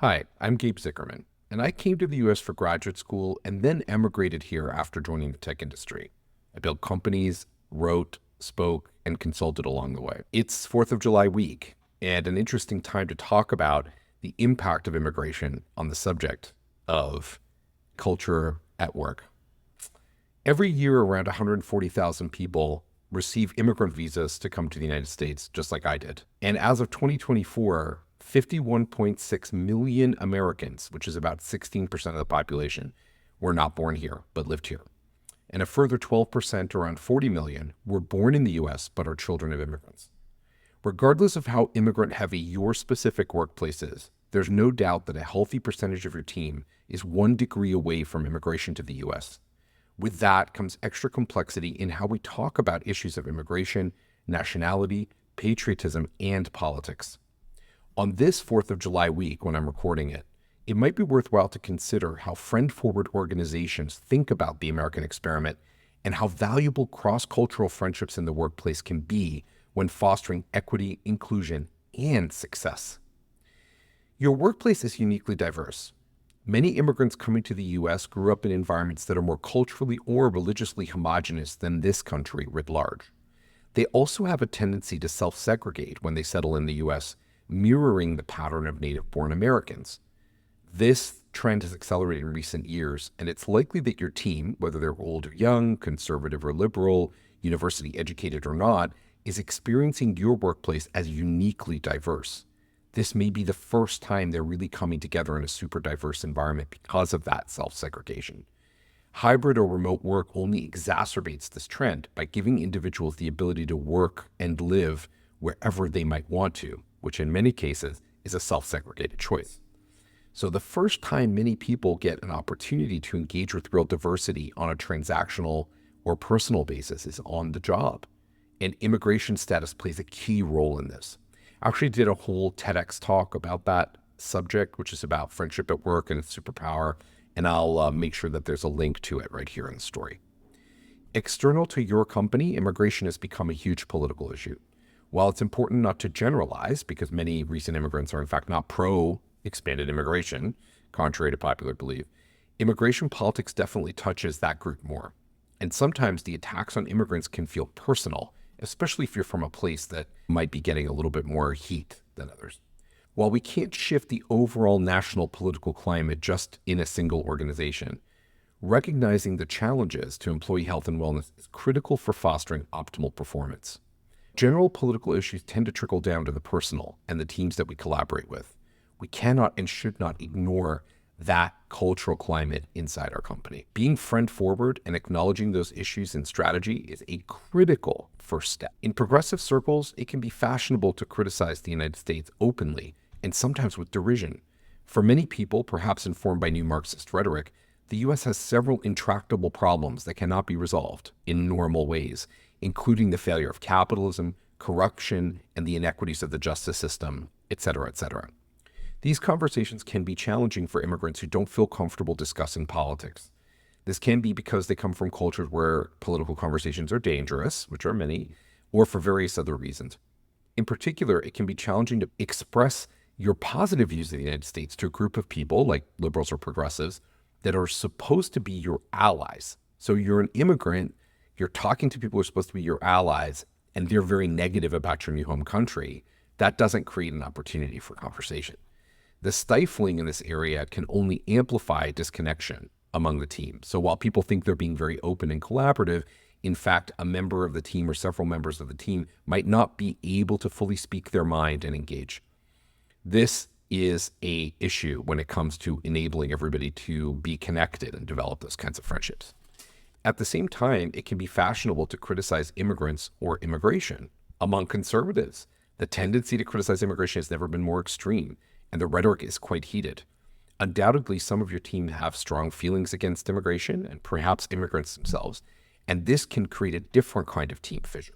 Hi, I'm Gabe Zichermann, and I came to the US for graduate school and then emigrated here after joining the tech industry. I built companies, wrote, spoke, and consulted along the way. It's 4th of July week, and an interesting time to talk about the impact of immigration on the subject of culture at work. Every year, around 140,000 people receive immigrant visas to come to the United States, just like I did. And as of 2024, 51.6 million Americans, which is about 16% of the population, were not born here, but lived here. And a further 12%, around 40 million, were born in the US, but are children of immigrants. Regardless of how immigrant heavy your specific workplace is, there's no doubt that a healthy percentage of your team is 1 degree away from immigration to the US. With that comes extra complexity in how we talk about issues of immigration, nationality, patriotism, and politics. On this 4th of July week, when I'm recording it, it might be worthwhile to consider how friend-forward organizations think about the American experiment and how valuable cross-cultural friendships in the workplace can be when fostering equity, inclusion, and success. Your workplace is uniquely diverse. Many immigrants coming to the U.S. grew up in environments that are more culturally or religiously homogenous than this country writ large. They also have a tendency to self-segregate when they settle in the U.S., mirroring the pattern of native-born Americans. This trend has accelerated in recent years, and it's likely that your team, whether they're old or young, conservative or liberal, university educated or not, is experiencing your workplace as uniquely diverse. This may be the first time they're really coming together in a super diverse environment because of that self-segregation. Hybrid or remote work only exacerbates this trend by giving individuals the ability to work and live wherever they might want to, which in many cases is a self-segregated choice. So the first time many people get an opportunity to engage with real diversity on a transactional or personal basis is on the job. And immigration status plays a key role in this. I actually did a whole TEDx talk about that subject, which is about friendship at work and its superpower, and I'll make sure that there's a link to it right here in the story. External to your company, immigration has become a huge political issue. While it's important not to generalize, because many recent immigrants are in fact not pro-expanded immigration, contrary to popular belief, immigration politics definitely touches that group more. And sometimes the attacks on immigrants can feel personal, especially if you're from a place that might be getting a little bit more heat than others. While we can't shift the overall national political climate just in a single organization, recognizing the challenges to employee health and wellness is critical for fostering optimal performance. General political issues tend to trickle down to the personal and the teams that we collaborate with. We cannot and should not ignore that cultural climate inside our company. Being friend forward and acknowledging those issues in strategy is a critical first step. In progressive circles, it can be fashionable to criticize the United States openly and sometimes with derision. For many people, perhaps informed by new Marxist rhetoric, the US has several intractable problems that cannot be resolved in normal ways, including the failure of capitalism, corruption, and the inequities of the justice system, etc., etc. These conversations can be challenging for immigrants who don't feel comfortable discussing politics. This can be because they come from cultures where political conversations are dangerous, which are many, or for various other reasons. In particular, it can be challenging to express your positive views of the United States to a group of people, like liberals or progressives, that are supposed to be your allies. So you're an immigrant, you're talking to people who are supposed to be your allies, and they're very negative about your new home country. That doesn't create an opportunity for conversation. The stifling in this area can only amplify disconnection among the team. So while people think they're being very open and collaborative, in fact, a member of the team or several members of the team might not be able to fully speak their mind and engage. This is an issue when it comes to enabling everybody to be connected and develop those kinds of friendships. At the same time, it can be fashionable to criticize immigrants or immigration. Among conservatives, the tendency to criticize immigration has never been more extreme, and the rhetoric is quite heated. Undoubtedly, some of your team have strong feelings against immigration and perhaps immigrants themselves, and this can create a different kind of team fissure.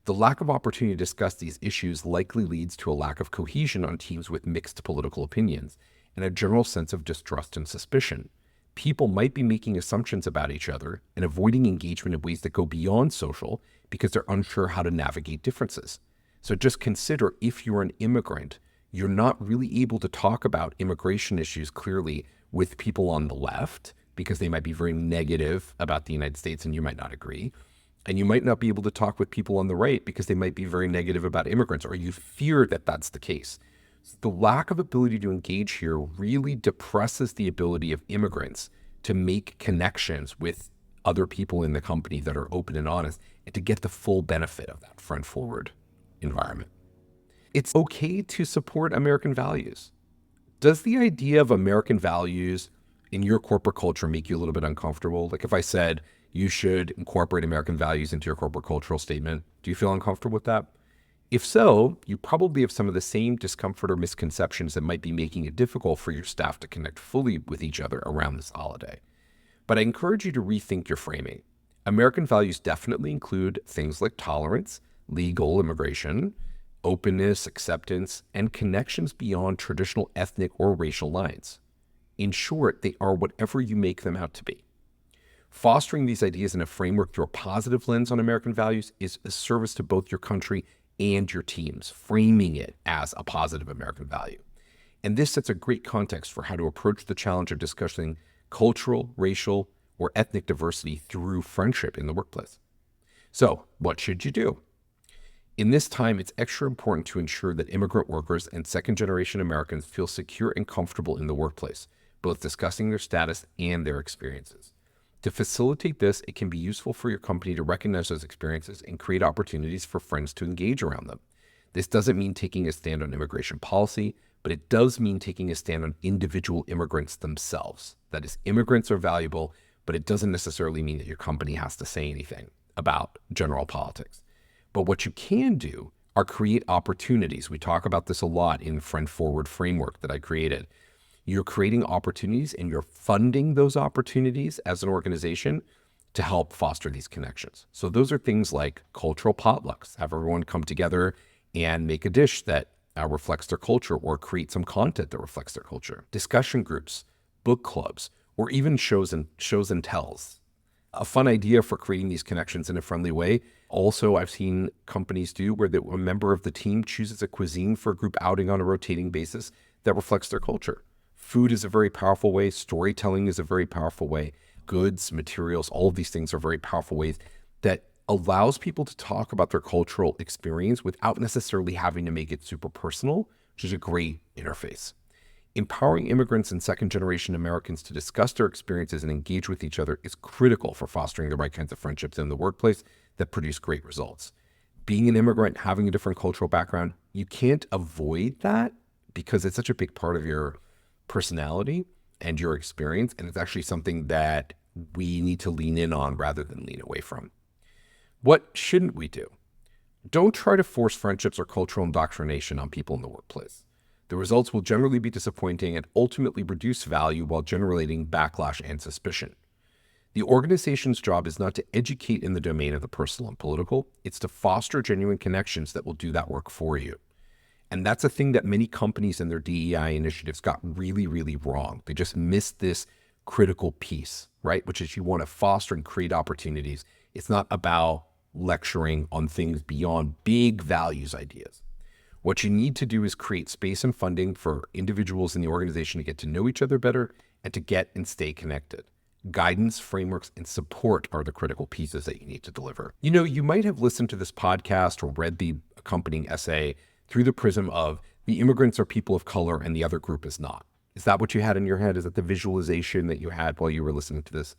The lack of opportunity to discuss these issues likely leads to a lack of cohesion on teams with mixed political opinions and a general sense of distrust and suspicion. People might be making assumptions about each other and avoiding engagement in ways that go beyond social because they're unsure how to navigate differences. So just consider, if you're an immigrant, you're not really able to talk about immigration issues clearly with people on the left because they might be very negative about the United States and you might not agree. And you might not be able to talk with people on the right because they might be very negative about immigrants, or you fear that that's the case. So the lack of ability to engage here really depresses the ability of immigrants to make connections with other people in the company that are open and honest and to get the full benefit of that front forward environment. It's okay to support American values. Does the idea of American values in your corporate culture make you a little bit uncomfortable? Like if I said you should incorporate American values into your corporate cultural statement, do you feel uncomfortable with that? If so, you probably have some of the same discomfort or misconceptions that might be making it difficult for your staff to connect fully with each other around this holiday. But I encourage you to rethink your framing. American values definitely include things like tolerance, legal immigration, openness, acceptance, and connections beyond traditional ethnic or racial lines. In short, they are whatever you make them out to be. Fostering these ideas in a framework through a positive lens on American values is a service to both your country and your teams, framing it as a positive American value. And this sets a great context for how to approach the challenge of discussing cultural, racial, or ethnic diversity through friendship in the workplace. So, what should you do? In this time, it's extra important to ensure that immigrant workers and second-generation Americans feel secure and comfortable in the workplace, both discussing their status and their experiences. To facilitate this, it can be useful for your company to recognize those experiences and create opportunities for friends to engage around them. This doesn't mean taking a stand on immigration policy, but it does mean taking a stand on individual immigrants themselves. That is, immigrants are valuable, but it doesn't necessarily mean that your company has to say anything about general politics. But what you can do are create opportunities. We talk about this a lot in the Friend Forward framework that I created. You're creating opportunities and you're funding those opportunities as an organization to help foster these connections. So those are things like cultural potlucks, have everyone come together and make a dish that reflects their culture or create some content that reflects their culture. Discussion groups, book clubs, or even shows and tells. A fun idea for creating these connections in a friendly way. Also, I've seen companies do where a member of the team chooses a cuisine for a group outing on a rotating basis that reflects their culture. Food is a very powerful way. Storytelling is a very powerful way. Goods, materials, all of these things are very powerful ways that allows people to talk about their cultural experience without necessarily having to make it super personal, which is a great interface. Empowering immigrants and second-generation Americans to discuss their experiences and engage with each other is critical for fostering the right kinds of friendships in the workplace that produce great results. Being an immigrant, having a different cultural background, you can't avoid that because it's such a big part of your personality and your experience, and it's actually something that we need to lean in on rather than lean away from. What shouldn't we do? Don't try to force friendships or cultural indoctrination on people in the workplace. The results will generally be disappointing and ultimately reduce value while generating backlash and suspicion. The organization's job is not to educate in the domain of the personal and political, it's to foster genuine connections that will do that work for you. And that's a thing that many companies and their DEI initiatives got really, really wrong. They just missed this critical piece, right? Which is you want to foster and create opportunities. It's not about lecturing on things beyond big values ideas. What you need to do is create space and funding for individuals in the organization to get to know each other better and to get and stay connected. Guidance, frameworks, and support are the critical pieces that you need to deliver. You know, you might have listened to this podcast or read the accompanying essay through the prism of the immigrants are people of color and the other group is not. Is that what you had in your head? Is that the visualization that you had while you were listening to this?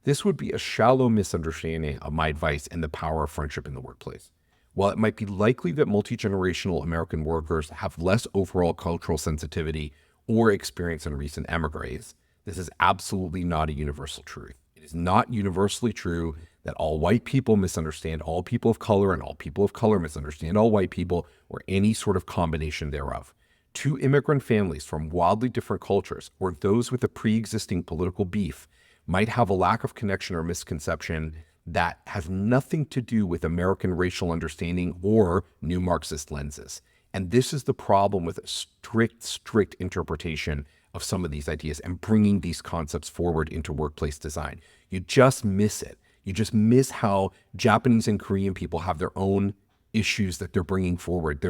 This would be a shallow misunderstanding of my advice and the power of friendship in the workplace. While it might be likely that multi-generational American workers have less overall cultural sensitivity or experience in recent emigres, this is absolutely not a universal truth. It is not universally true that all white people misunderstand all people of color and all people of color misunderstand all white people or any sort of combination thereof. Two immigrant families from wildly different cultures or those with a pre-existing political beef might have a lack of connection or misconception that has nothing to do with American racial understanding or new Marxist lenses. And this is the problem with a strict interpretation of some of these ideas and bringing these concepts forward into workplace design. You just miss it. You just miss how Japanese and Korean people have their own issues that they're bringing forward.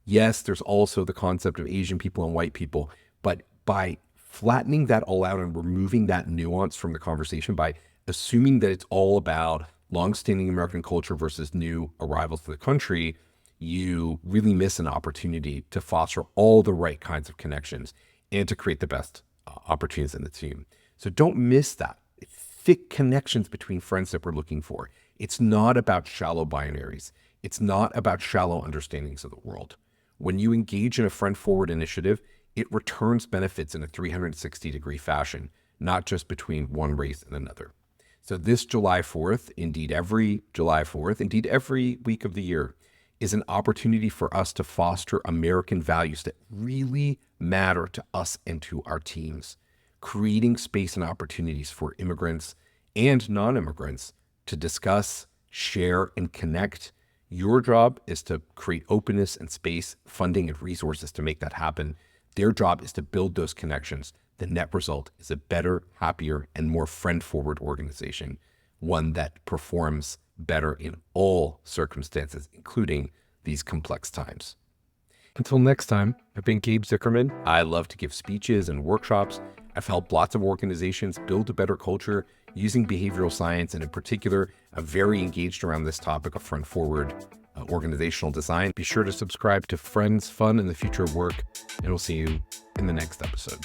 Yes, there's also the concept of Asian people and white people, but by flattening that all out and removing that nuance from the conversation, by assuming that it's all about longstanding American culture versus new arrivals to the country, you really miss an opportunity to foster all the right kinds of connections and to create the best opportunities in the team. So don't miss that. Thick connections between friends that we're looking for. It's not about shallow binaries. It's not about shallow understandings of the world. When you engage in a friend forward initiative, it returns benefits in a 360-degree fashion, not just between one race and another. So this July 4th, indeed every July 4th, indeed every week of the year, is an opportunity for us to foster American values that really matter to us and to our teams, creating space and opportunities for immigrants and non-immigrants to discuss, share, and connect. Your job is to create openness and space, funding, and resources to make that happen. Their job is to build those connections. The net result is a better, happier, and more friend-forward organization, one that performs better in all circumstances, including these complex times. Until next time, I've been Gabe Zichermann. I love to give speeches and workshops. I've helped lots of organizations build a better culture using behavioral science, and in particular, I'm very engaged around this topic of friend-forward organizational design. Be sure to subscribe to Friends, Fun, and the Future of Work, and we'll see you in the next episode.